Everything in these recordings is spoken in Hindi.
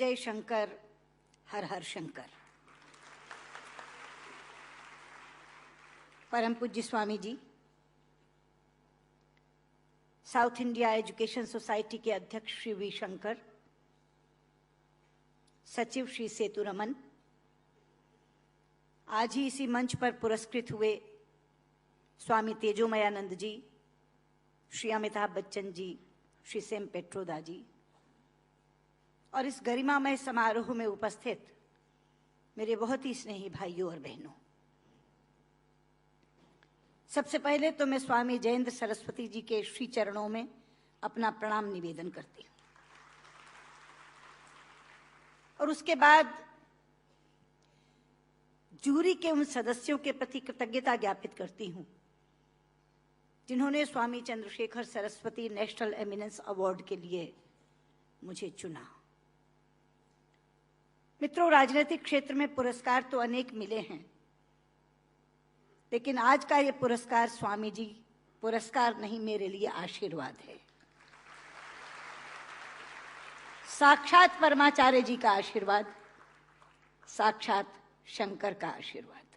जय शंकर, हर हर शंकर। परम पूज्य Swami ji, south India education society के अध्यक्ष श्री वी शंकर, सचिव श्री सेतु रमन, आज ही इसी मंच पर पुरस्कृत हुए स्वामी तेजोमयानंद जी, श्री अमिताभ बच्चन जी, श्री सेम पेट्रोदा जी, और इस गरिमामय समारोह में उपस्थित मेरे बहुत ही स्नेही भाइयों और बहनों, सबसे पहले तो मैं स्वामी जयेंद्र सरस्वती जी के श्री चरणों में अपना प्रणाम निवेदन करती हूँ, और उसके बाद जूरी के उन सदस्यों के प्रति कृतज्ञता ज्ञापित करती हूँ जिन्होंने Swami Chandrashekhar Saraswati national eminence award के लिए मुझे चुना। मित्रों, राजनीतिक क्षेत्र में पुरस्कार तो अनेक मिले हैं, लेकिन आज का ये पुरस्कार स्वामी जी पुरस्कार नहीं, मेरे लिए आशीर्वाद है। साक्षात परमाचार्य जी का आशीर्वाद, साक्षात शंकर का आशीर्वाद।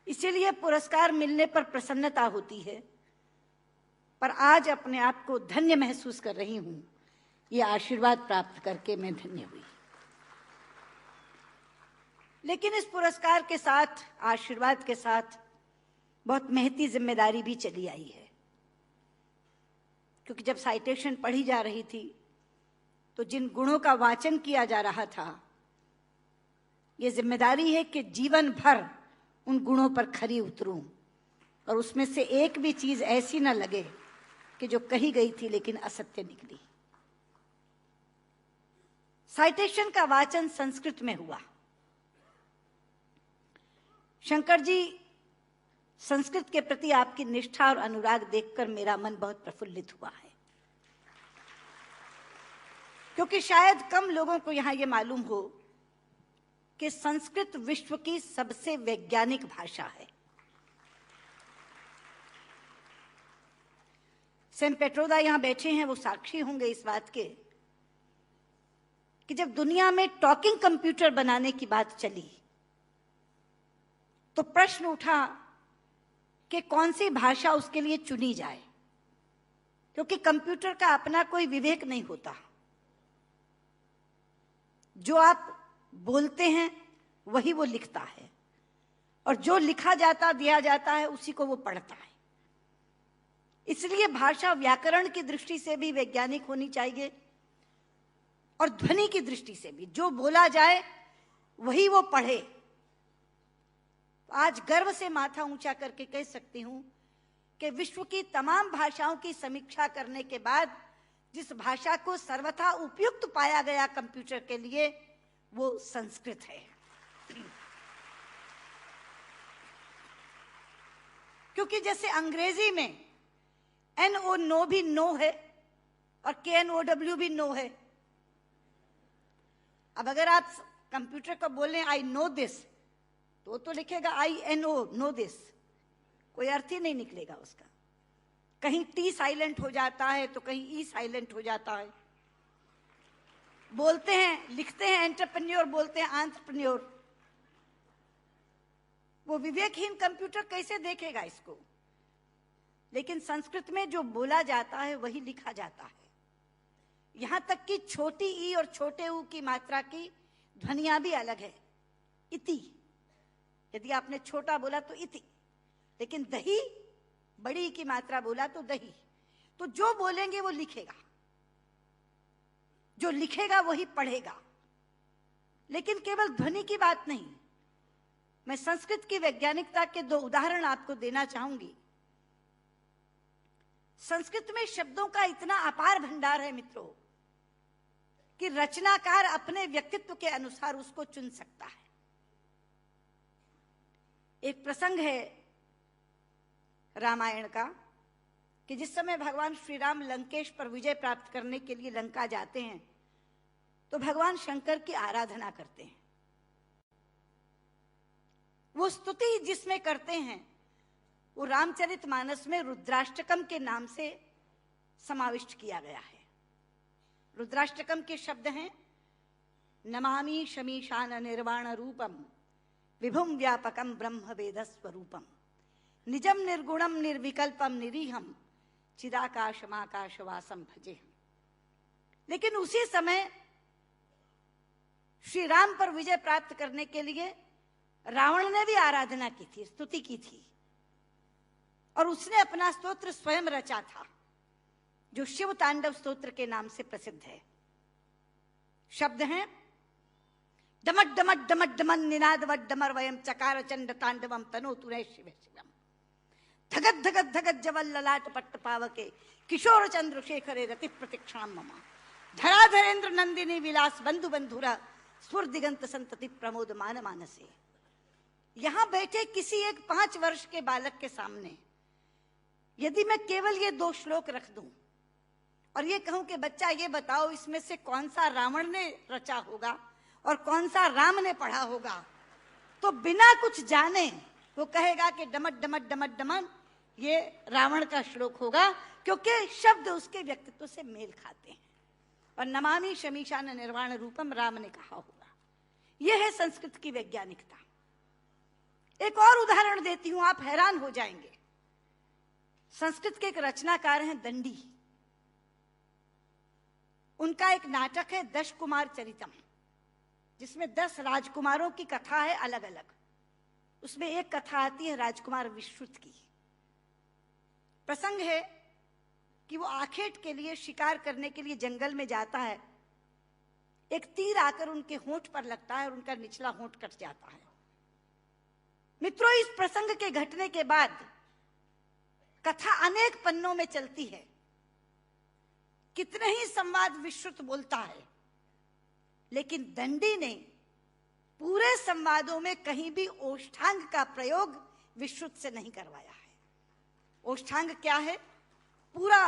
इसीलिए पुरस्कार मिलने पर प्रसन्नता होती है, पर आज अपने आप को धन्य महसूस कर रही हूं। ये आशीर्वाद प्राप्त करके मैं धन्य हुई। लेकिन इस पुरस्कार के साथ, आशीर्वाद के साथ बहुत महती जिम्मेदारी भी चली आई है, क्योंकि जब साइटेशन पढ़ी जा रही थी तो जिन गुणों का वाचन किया जा रहा था, ये जिम्मेदारी है कि जीवन भर उन गुणों पर खरी उतरूं और उसमें से एक भी चीज ऐसी न लगे कि जो कही गई थी लेकिन असत्य निकली। साइटेशन का वाचन संस्कृत में हुआ। शंकर जी, संस्कृत के प्रति आपकी निष्ठा और अनुराग देखकर मेरा मन बहुत प्रफुल्लित हुआ है, क्योंकि शायद कम लोगों को यहां यह मालूम हो कि संस्कृत विश्व की सबसे वैज्ञानिक भाषा है। सेम पेट्रोदा यहां बैठे हैं, वो साक्षी होंगे इस बात के कि जब दुनिया में टॉकिंग कंप्यूटर बनाने की बात चली तो प्रश्न उठा कि कौन सी भाषा उसके लिए चुनी जाए, क्योंकि कंप्यूटर का अपना कोई विवेक नहीं होता। जो आप बोलते हैं वही वो लिखता है, और जो लिखा जाता दिया जाता है उसी को वो पढ़ता है। इसलिए भाषा व्याकरण की दृष्टि से भी वैज्ञानिक होनी चाहिए और ध्वनि की दृष्टि से भी। जो बोला जाए वही वो पढ़े। आज गर्व से माथा ऊंचा करके कह सकती हूं कि विश्व की तमाम भाषाओं की समीक्षा करने के बाद जिस भाषा को सर्वथा उपयुक्त पाया गया कंप्यूटर के लिए, वो संस्कृत है। क्योंकि जैसे अंग्रेजी में NO नो भी नो है और KNOW भी नो है। अब अगर आप कंप्यूटर को बोलें आई नो दिस, तो लिखेगा INO नो दिस, कोई अर्थ ही नहीं निकलेगा उसका। कहीं T साइलेंट हो जाता है तो कहीं E साइलेंट हो जाता है। बोलते हैं, लिखते हैं एंटरप्रेन्योर, बोलते हैं एंटरप्रेन्योर। वो विवेकहीन कंप्यूटर कैसे देखेगा इसको? लेकिन संस्कृत में जो बोला जाता है वही लिखा जाता है। यहां तक कि छोटी ई और छोटे ऊ की मात्रा की ध्वनियां भी अलग है। इति, यदि आपने छोटा बोला तो इति, लेकिन दही, बड़ी की मात्रा बोला तो दही। तो जो बोलेंगे वो लिखेगा, जो लिखेगा वही पढ़ेगा। लेकिन केवल ध्वनि की बात नहीं, मैं संस्कृत की वैज्ञानिकता के दो उदाहरण आपको देना चाहूंगी। संस्कृत में शब्दों का इतना अपार भंडार है मित्रों कि रचनाकार अपने व्यक्तित्व के अनुसार उसको चुन सकता है। एक प्रसंग है रामायण का कि जिस समय भगवान श्री राम लंकेश पर विजय प्राप्त करने के लिए लंका जाते हैं तो भगवान शंकर की आराधना करते हैं। वो स्तुति जिसमें करते हैं वो रामचरितमानस में रुद्राष्टकम के नाम से समाविष्ट किया गया है। रुद्राष्टकम के शब्द हैं, नमामि शमीशान निर्वाण रूपम विभुम व्यापकम ब्रह्म वेद स्वरूपम निजम निर्गुणम निर्विकल्पम निरीहम चिदाकाशमाकाशवासम भजेहम। लेकिन उसी समय श्री राम पर विजय प्राप्त करने के लिए रावण ने भी आराधना की थी, स्तुति की थी, और उसने अपना स्तोत्र स्वयं रचा था, जो शिव तांडव स्तोत्र के नाम से प्रसिद्ध है। शब्द हैं, डमट डमट डमट डमन निनाद वट डमर वयम चकार चंड तांडवम तनो तुने शिव शिवम धगत धगत धगत जवल ललाट पट्ट पावके किशोर चंद्र शेखरे रति प्रतिक्षण मम धराधरेन्द्र नंदिनी विलास बंधु बंधुरा स्फुर दिगंत संतति प्रमोद मान मानसे। यहां बैठे किसी एक 5 वर्ष के बालक के सामने यदि मैं केवल ये 2 श्लोक रख दूं और ये कहूं कि बच्चा ये बताओ इसमें से कौन सा रावण ने रचा होगा और कौन सा राम ने पढ़ा होगा, तो बिना कुछ जाने वो कहेगा कि डमट डमट डमट डमन ये रावण का श्लोक होगा, क्योंकि शब्द उसके व्यक्तित्व से मेल खाते हैं। और नमामि शमीशान निर्वाण रूपम राम ने कहा होगा। यह है संस्कृत की वैज्ञानिकता। एक और उदाहरण देती हूं, आप हैरान हो जाएंगे। संस्कृत के एक रचनाकार हैं दंडी, उनका एक नाटक है 10 कुमार चरितम, जिसमें 10 राजकुमारों की कथा है अलग अलग। उसमें एक कथा आती है राजकुमार विश्रुत की। प्रसंग है कि वो आखेट के लिए शिकार करने के लिए जंगल में जाता है। एक तीर आकर उनके होंठ पर लगता है और उनका निचला होंठ कट जाता है। मित्रों, इस प्रसंग के घटने के बाद कथा अनेक पन्नों में चलती है। कितने ही संवाद विश्रुत बोलता है, लेकिन दंडी ने पूरे संवादों में कहीं भी ओष्ठांग का प्रयोग विश्रुत से नहीं करवाया है। ओष्ठांग क्या है? पूरा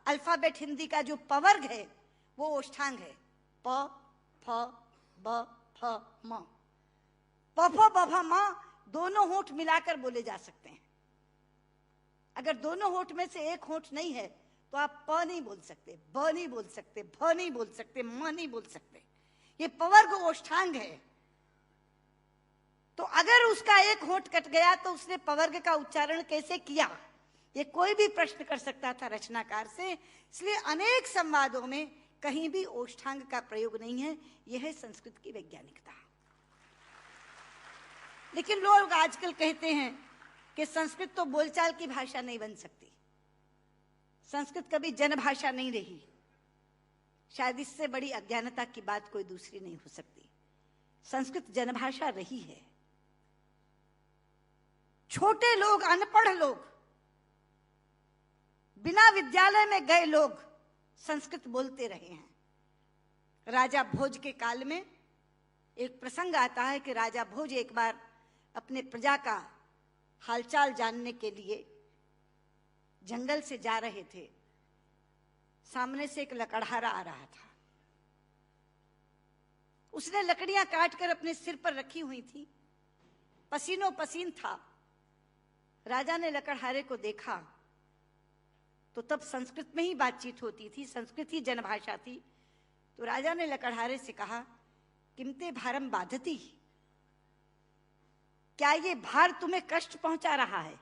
अल्फाबेट हिंदी का जो पवर्ग है वो ओष्ठांग है। प फ ब फ म। प फ ब फ म दोनों होंठ मिलाकर बोले जा सकते हैं। अगर दोनों होंठ में से एक होंठ नहीं है तो आप प नहीं बोल सकते, ब नहीं बोल सकते, भ नहीं बोल सकते, म नहीं बोल सकते। ये पवर्ग ओष्ठांग है। तो अगर उसका एक होंठ कट गया तो उसने पवर्ग का उच्चारण कैसे किया, ये कोई भी प्रश्न कर सकता था रचनाकार से। इसलिए अनेक संवादों में कहीं भी ओष्ठांग का प्रयोग नहीं है। यह है संस्कृत की वैज्ञानिकता। लेकिन लोग आजकल कहते हैं कि संस्कृत तो बोलचाल की भाषा नहीं बन सकती, संस्कृत कभी जनभाषा नहीं रही। शायद इससे बड़ी अज्ञानता की बात कोई दूसरी नहीं हो सकती। संस्कृत जनभाषा रही है। छोटे लोग, अनपढ़ लोग, बिना विद्यालय में गए लोग संस्कृत बोलते रहे हैं। राजा भोज के काल में एक प्रसंग आता है कि राजा भोज एक बार अपने प्रजा का हालचाल जानने के लिए जंगल से जा रहे थे। सामने से एक लकड़हारा आ रहा था। उसने लकड़ियां काटकर अपने सिर पर रखी हुई थी, पसीनों पसीन था। राजा ने लकड़हारे को देखा तो तब संस्कृत में ही बातचीत होती थी, संस्कृत ही जनभाषा थी। तो राजा ने लकड़हारे से कहा, किमते भारम बाधती, क्या ये भार तुम्हें कष्ट पहुंचा रहा है?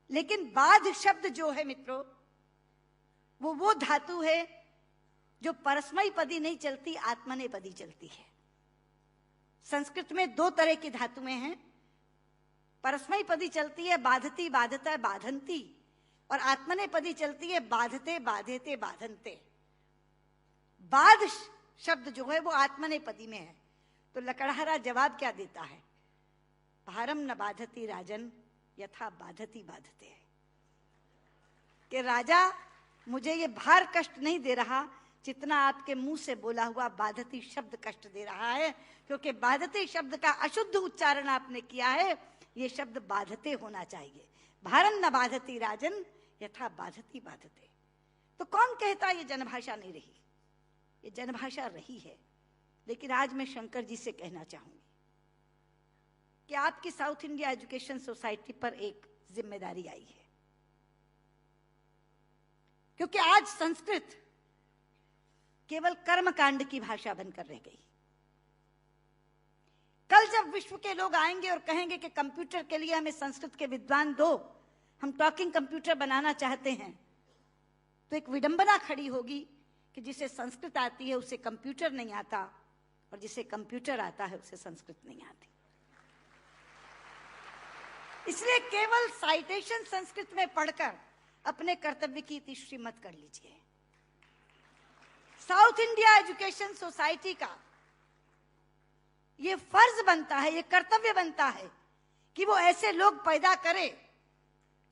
लेकिन बाध शब्द जो है मित्रों, वो धातु है जो परस्मयी पदी नहीं चलती, आत्मनेपदी चलती है। संस्कृत में 2 तरह की धातुएं हैं। परस्मयी पदी चलती है बाधती, बाधता, बाधंती, और आत्मनेपदी चलती है बाधते, बाधेते, बाधनते। बाध शब्द जो है वो आत्मनेपदी में है। तो लकड़हारा जवाब क्या देता है? भारम न बाधती राजन यथा बाधती बाधते। कि राजा, मुझे ये भार कष्ट नहीं दे रहा जितना आपके मुंह से बोला हुआ बाधती शब्द कष्ट दे रहा है, क्योंकि बाधती शब्द का अशुद्ध उच्चारण आपने किया है। ये शब्द बाधते होना चाहिए। भारम न बाधती राजन यथा बाधती बाधते। तो कौन कहता ये जनभाषा नहीं रही? ये जनभाषा रही है। लेकिन आज मैं शंकर जी से कहना चाहूंगी कि आपकी साउथ इंडिया एजुकेशन सोसाइटी पर एक जिम्मेदारी आई है, क्योंकि आज संस्कृत केवल कर्मकांड की भाषा बनकर रह गई। कल जब विश्व के लोग आएंगे और कहेंगे कि कंप्यूटर के लिए हमें संस्कृत के विद्वान दो, हम टॉकिंग कंप्यूटर बनाना चाहते हैं, तो एक विडंबना खड़ी होगी कि जिसे संस्कृत आती है उसे कंप्यूटर नहीं आता, और जिसे कंप्यूटर आता है उसे संस्कृत नहीं आती। इसलिए केवल साइटेशन संस्कृत में पढ़कर अपने कर्तव्य की तीसरी मत कर लीजिए। साउथ इंडिया एजुकेशन सोसाइटी का ये फर्ज बनता है, ये कर्तव्य बनता है कि वो ऐसे लोग पैदा करे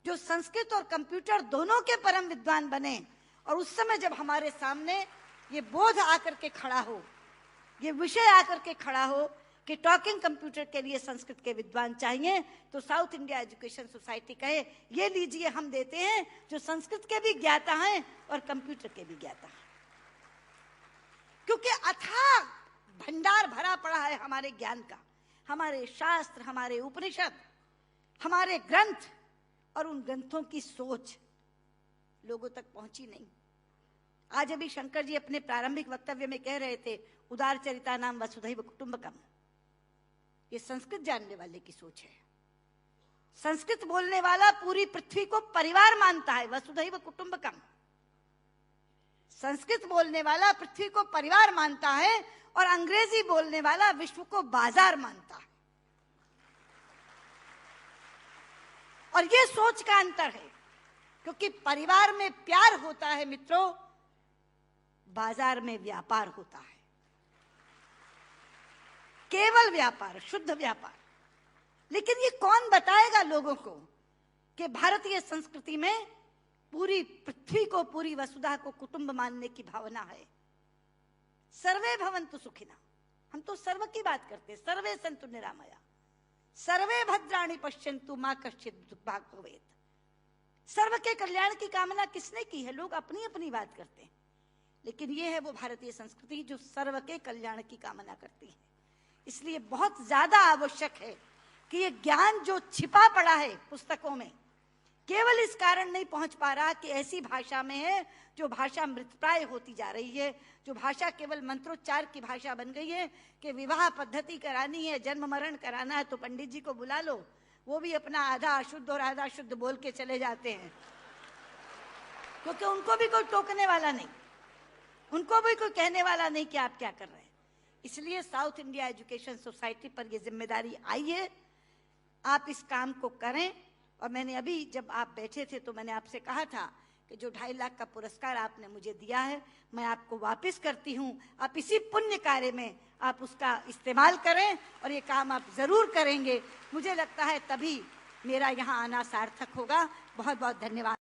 जो संस्कृत और कंप्यूटर दोनों के परम विद्वान बने, और उस समय जब हमारे सामने ये बोध आकर के खड़ा हो, ये विषय आकर के खड़ा हो कि टॉकिंग कंप्यूटर के लिए संस्कृत के विद्वान चाहिए, तो साउथ इंडिया एजुकेशन सोसाइटी कहे ये लीजिए, हम देते हैं जो संस्कृत के भी ज्ञाता हैं और कंप्यूटर के भी ज्ञाता हैं। क्योंकि अथाह भंडार भरा पड़ा है हमारे ज्ञान का, हमारे शास्त्र, हमारे उपनिषद, हमारे ग्रंथ, और उन ग्रंथों की सोच लोगों तक पहुंची नहीं। आज अभी शंकर जी अपने प्रारंभिक वक्तव्य में कह रहे थे, उदार चरिता नाम वसुधैव कुटुंबकम। ये संस्कृत जानने वाले की सोच है। संस्कृत बोलने वाला पूरी पृथ्वी को परिवार मानता है, वसुधैव कुटुंबकम। संस्कृत बोलने वाला पृथ्वी को परिवार मानता है, और अंग्रेजी बोलने वाला विश्व को बाजार मानता है। और ये सोच का अंतर है, क्योंकि परिवार में प्यार होता है मित्रों, बाजार में व्यापार होता है, केवल व्यापार, शुद्ध व्यापार। लेकिन ये कौन बताएगा लोगों को कि भारतीय संस्कृति में पूरी पृथ्वी को, पूरी वसुधा को कुटुंब मानने की भावना है। सर्वे भवन्तु सुखिनः, हम तो सर्व की बात करते हैं, सर्वे सन्तु निरामया, सर्वे भद्राणि पश्यन्तु मा कश्चित् दुर्भाग् भवेत्। सर्व के कल्याण की कामना किसने की है? लोग अपनी अपनी बात करते हैं, लेकिन ये है वो भारतीय संस्कृति जो सर्व के कल्याण की कामना करती है। इसलिए बहुत ज्यादा आवश्यक है कि ये ज्ञान जो छिपा पड़ा है पुस्तकों में, केवल इस कारण नहीं पहुंच पा रहा कि ऐसी भाषा में है जो भाषा मृतप्राय होती जा रही है, जो भाषा केवल मंत्रोच्चार की भाषा बन गई है कि विवाह पद्धति करानी है, जन्म मरण कराना है तो पंडित जी को बुला लो, वो भी अपना आधा अशुद्ध और आधा शुद्ध बोल के चले जाते हैं, क्योंकि उनको भी कोई टोकने वाला नहीं, उनको भी कोई कहने वाला नहीं कि आप क्या कर रहे हैं। इसलिए साउथ इंडिया एजुकेशन सोसाइटी पर यह जिम्मेदारी आई है, आप इस काम को करें। और मैंने अभी जब आप बैठे थे तो मैंने आपसे कहा था कि जो 2.5 लाख का पुरस्कार आपने मुझे दिया है, मैं आपको वापस करती हूँ। आप इसी पुण्य कार्य में आप उसका इस्तेमाल करें, और ये काम आप जरूर करेंगे। मुझे लगता है तभी मेरा यहाँ आना सार्थक होगा। बहुत बहुत धन्यवाद।